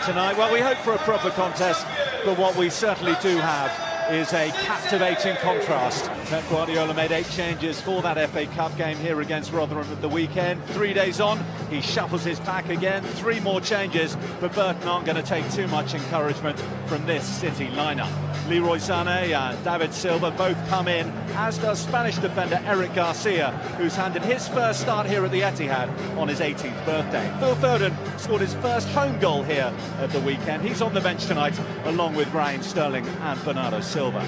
tonight? Well, we hope for a proper contest, but what we certainly do have is a captivating contrast. Pep Guardiola made 8 changes for that FA Cup game here against Rotherham at the weekend. 3 days on, he shuffles his pack again. 3 more changes, but Burton aren't going to take too much encouragement from this City lineup. Leroy Sané and David Silva both come in, as does Spanish defender Eric Garcia, who's handed his first start here at the Etihad on his 18th birthday. Phil Foden scored his first home goal here at the weekend. He's on the bench tonight, along with Raheem Sterling and Bernardo Silva.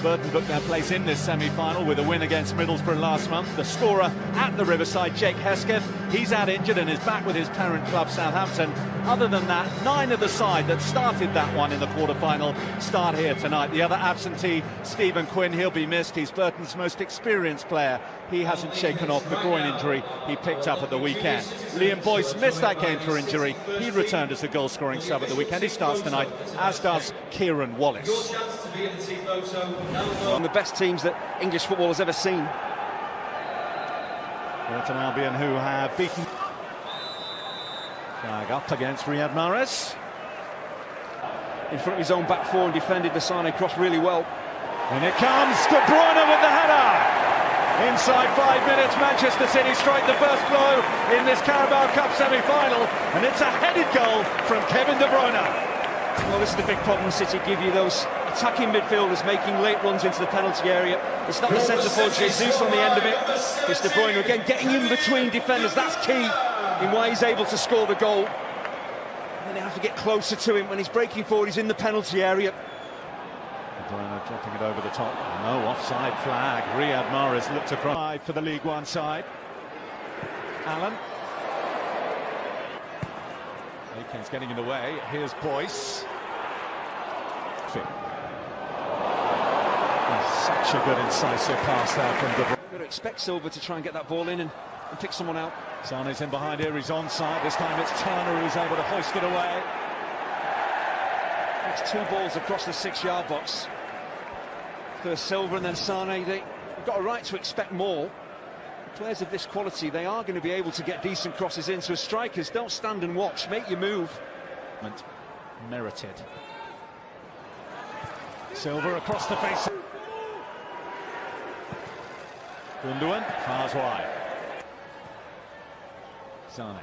Burton booked their place in this semi-final with a win against Middlesbrough last month. The scorer at the Riverside, Jake Hesketh, he's out injured and is back with his parent club Southampton. Other than that, 9 of the side that started that one in the quarter-final start here tonight. The other absentee, Stephen Quinn, he'll be missed. He's Burton's most experienced player. He hasn't shaken off the groin injury he picked up at the weekend. Liam Boyce missed that game for injury. He returned as a goal-scoring sub at the weekend. He starts tonight, as does Kieran Wallace. One of the best teams that English football has ever seen. Burton Albion, who have beaten... Flag up against Riyad Mahrez. In front of his own back four and defended the Sané cross really well. And it comes, De Bruyne with the header! Inside 5 minutes, Manchester City strike the first blow in this Carabao Cup semi-final, and it's a headed goal from Kevin De Bruyne. Well, this is the big problem City give you, those attacking midfielders making late runs into the penalty area. It's not the centre forward Jesus on the end of it. It's De Bruyne again getting in between defenders. That's key in why he's able to score the goal. And then they have to get closer to him when he's breaking forward. He's in the penalty area. De Bruyne dropping it over the top. No offside flag. Riyad Mahrez looked across for the League One side. Allen. Aiken's getting in the way. Here's Boyce. Such a good incisive pass there from De Bruyne. You've got to expect Silva to try and get that ball in and pick someone out. Sané's in behind here, he's onside. This time it's Turner who's able to hoist it away. That's 2 balls across the 6-yard box. First Silva and then Sané. They've got a right to expect more. Players of this quality, they are going to be able to get decent crosses in. So as strikers, don't stand and watch, make your move. Merited. Silva across the face. Gundogan fires wide. Sané.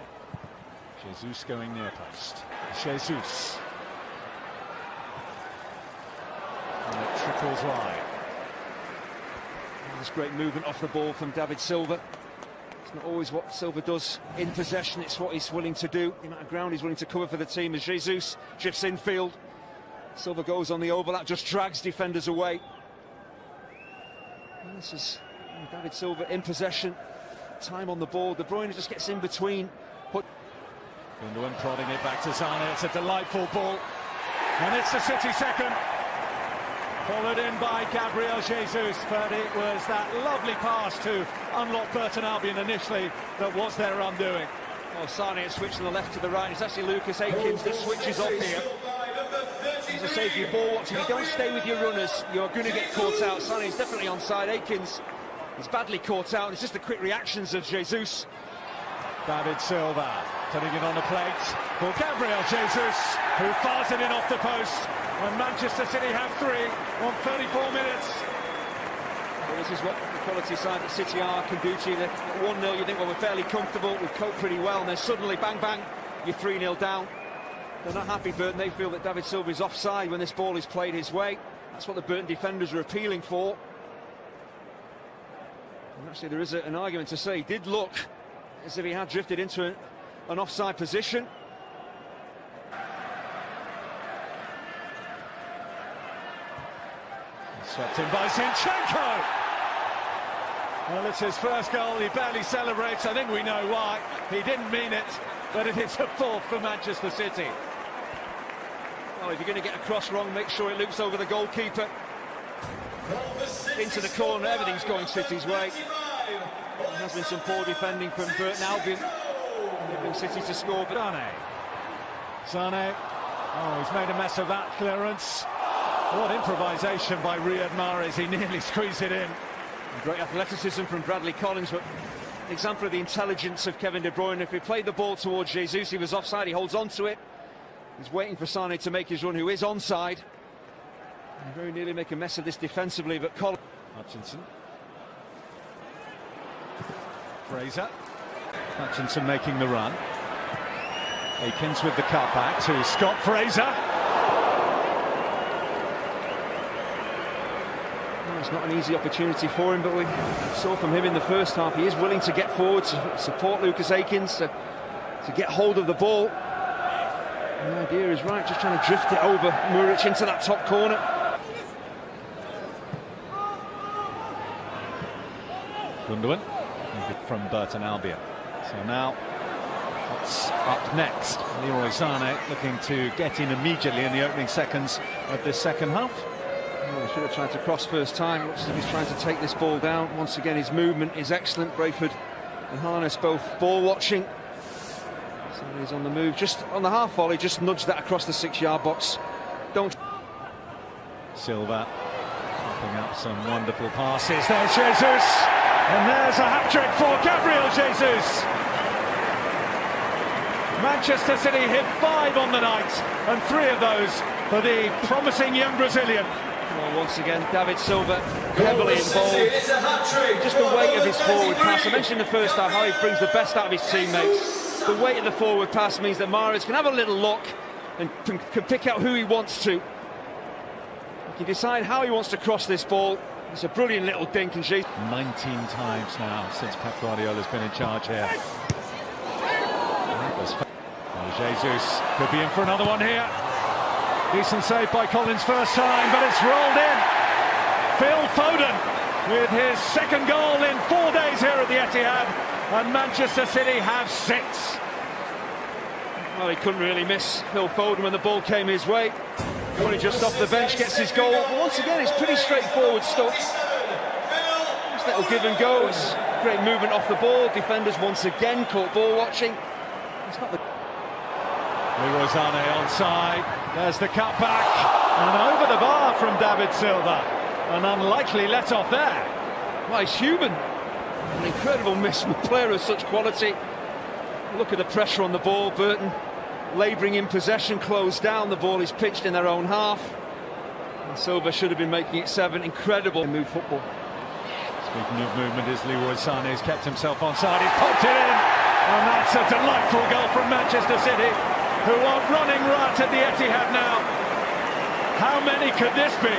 Jesus going near post. Jesus. And it trickles wide. There's great movement off the ball from David Silva. It's not always what Silva does in possession, it's what he's willing to do. The amount of ground he's willing to cover for the team as Jesus drifts infield. Silva goes on the overlap, just drags defenders away. And this is David Silva in possession. Time on the ball. De Bruyne just gets in between. Gundogan prodding it back to Sané. It's a delightful ball. And it's the City second. Followed in by Gabriel Jesus, but it was that lovely pass to unlock Burton Albion initially that was their undoing. Oh, Sané has switched from the left to the right. It's actually Lucas Akins that switches off here. As I say, if you're ball watching, you don't stay with your runners, you're going to get caught out. Sané's definitely onside. Akins is badly caught out. It's just the quick reactions of Jesus. David Silva putting it on the plate for Gabriel Jesus, who fires it in off the post. And Manchester City have 3 on 34 minutes. Well, this is what the quality side that City are can do to you. At 1-0, you think, well, we're fairly comfortable, we've coped pretty well, and then suddenly, bang, bang, you're 3-0 down. They're not happy, Burton. They feel that David Silva is offside when this ball is played his way. That's what the Burton defenders are appealing for. And actually, there is an argument to say he did look as if he had drifted into an offside position. Swept in by Zinchenko. Well, it's his first goal. He barely celebrates. I think we know why. He didn't mean it, but it is a 4th for Manchester City. Well, if you're going to get a cross wrong, make sure it loops over the goalkeeper. Into the corner, everything's going City's way. There has been some poor defending from Burton Albion. Giving City to score, but Sané. Oh, he's made a mess of that clearance. What improvisation by Riyad Mahrez. He nearly squeezed it in. Great athleticism from Bradley Collins, but an example of the intelligence of Kevin De Bruyne. If he played the ball towards Jesus, he was offside, he holds on to it, He's waiting for Sane to make his run, who is onside. And very nearly make a mess of this defensively, but Colin Hutchinson. Fraser. Hutchinson making the run. Akins with the cutback to Scott Fraser. Well, it's not an easy opportunity for him, but we saw from him in the first half he is willing to get forward to support Lucas Akins to get hold of the ball. The idea is right, just trying to drift it over Muric into that top corner. Gundogan from Burton Albion. So now, what's up next? Leroy Sane looking to get in immediately in the opening seconds of this second half. Well, he should have tried to cross first time. Looks as if he's trying to take this ball down. Once again, his movement is excellent. Brayford and Harness both ball watching. He's on the move, just on the half volley, just nudged that across the 6-yard box. Don't. Silva popping up some wonderful passes. There's Jesus, and there's a hat-trick for Gabriel Jesus. Manchester City hit 5 on the night, and 3 of those for the promising young Brazilian. Well, once again, David Silva heavily involved. Just the weight of his forward pass. I mentioned in the first half how he brings the best out of his teammates. The weight of the forward pass means that Mahrez can have a little look and can pick out who he wants to. He can decide how he wants to cross this ball. It's a brilliant little dink, and 19 times now since Pep Guardiola's been in charge here. Jesus could be in for another one here. Decent save by Collins first time, but it's rolled in. Phil Foden with his second goal in 4 days here at the Etihad, and Manchester City have 6. Well, he couldn't really miss Phil Foden when the ball came his way. Only just off the bench, gets his goal. But once again, it's pretty straightforward stuff. Just a little give and go. It's great movement off the ball. Defenders once again caught ball watching. It's not the... Leroy Sane onside. There's the cutback, and over the bar from David Silva. An unlikely let-off there. Well, he's human. An incredible miss from a player of such quality. Look at the pressure on the ball. Burton labouring in possession, closed down. The ball is pitched in their own half. And Silva should have been making it 7. Incredible move football. Speaking of movement, is Leroy Sane has kept himself onside. He's popped it in, and that's a delightful goal from Manchester City, who are running right at the Etihad now. How many could this be?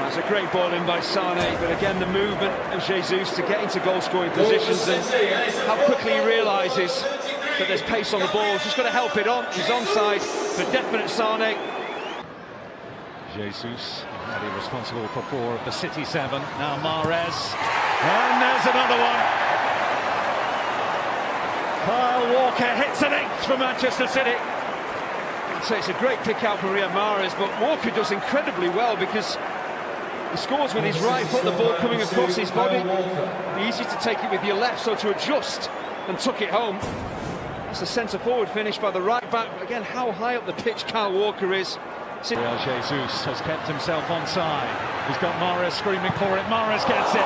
That's a great ball in by Sane, but again the movement of Jesus to get into goal-scoring positions, and how quickly he realises that there's pace on the ball. He's just got to help it on. He's onside for definite, Sane. Jesus, already responsible for 4 of the City 7. Now Mahrez, and there's another one. Kyle Walker hits an 8th for Manchester City. I'd say it's a great pick out from Riyad Mahrez, but Walker does incredibly well because he scores with his right foot, the ball coming across his body. It'd be easy to take it with your left, so to adjust and tuck it home. It's a centre-forward finish by the right back. Again, how high up the pitch Kyle Walker is. Gabriel Jesus has kept himself onside. He's got Mahrez screaming for it. Mahrez gets it.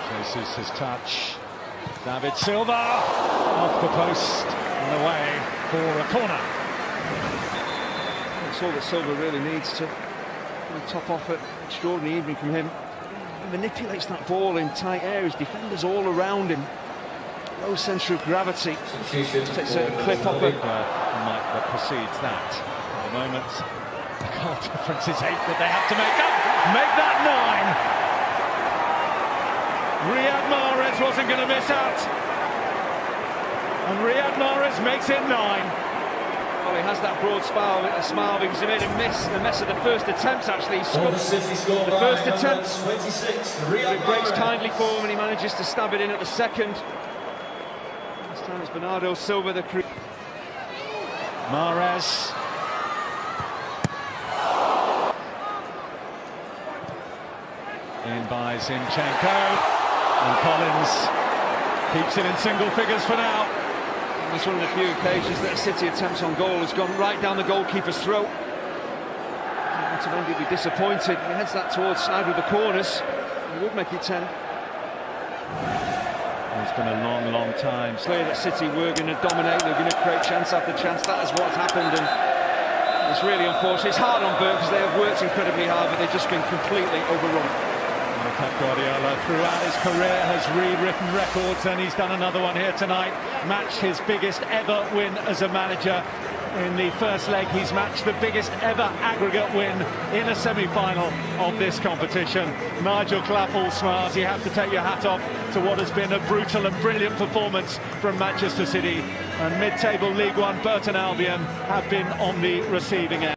Jesus, his touch. David Silva off the post and away for a corner. That's all that Silva really needs to top off it. Extraordinary evening from him. He manipulates that ball in tight areas. Defenders all around him. Low centre of gravity. Takes a clip off it. That precedes that. At the moment, the goal difference is 8 that they have to make up. Make that 9. Riyad Mahrez wasn't going to miss out. And Riyad Mahrez makes it 9. Well, he has that broad smile because he made a mess of the first attempt, actually. He scored the first attempt. It breaks kindly for him and he manages to stab it in at the second. This time it's Bernardo Silva, the crew. Mahrez. In by Zinchenko. And Collins keeps it in single figures for now. It's one of the few occasions that a City attempts on goal has gone right down the goalkeeper's throat. Otamendi would be disappointed. He heads that towards either of the corners. He would make it 10. It's been a long, long time. It's clear that City were going to dominate, they're going to create chance after chance. That is what's happened, and it's really unfortunate. It's hard on Burton because they have worked incredibly hard, but they've just been completely overrun. Pep Guardiola throughout his career has rewritten records, and he's done another one here tonight. Matched his biggest ever win as a manager. In the first leg, he's matched the biggest ever aggregate win in a semi-final of this competition. Nigel Clappell smiles. You have to take your hat off to what has been a brutal and brilliant performance from Manchester City. And mid-table League One Burton Albion have been on the receiving end.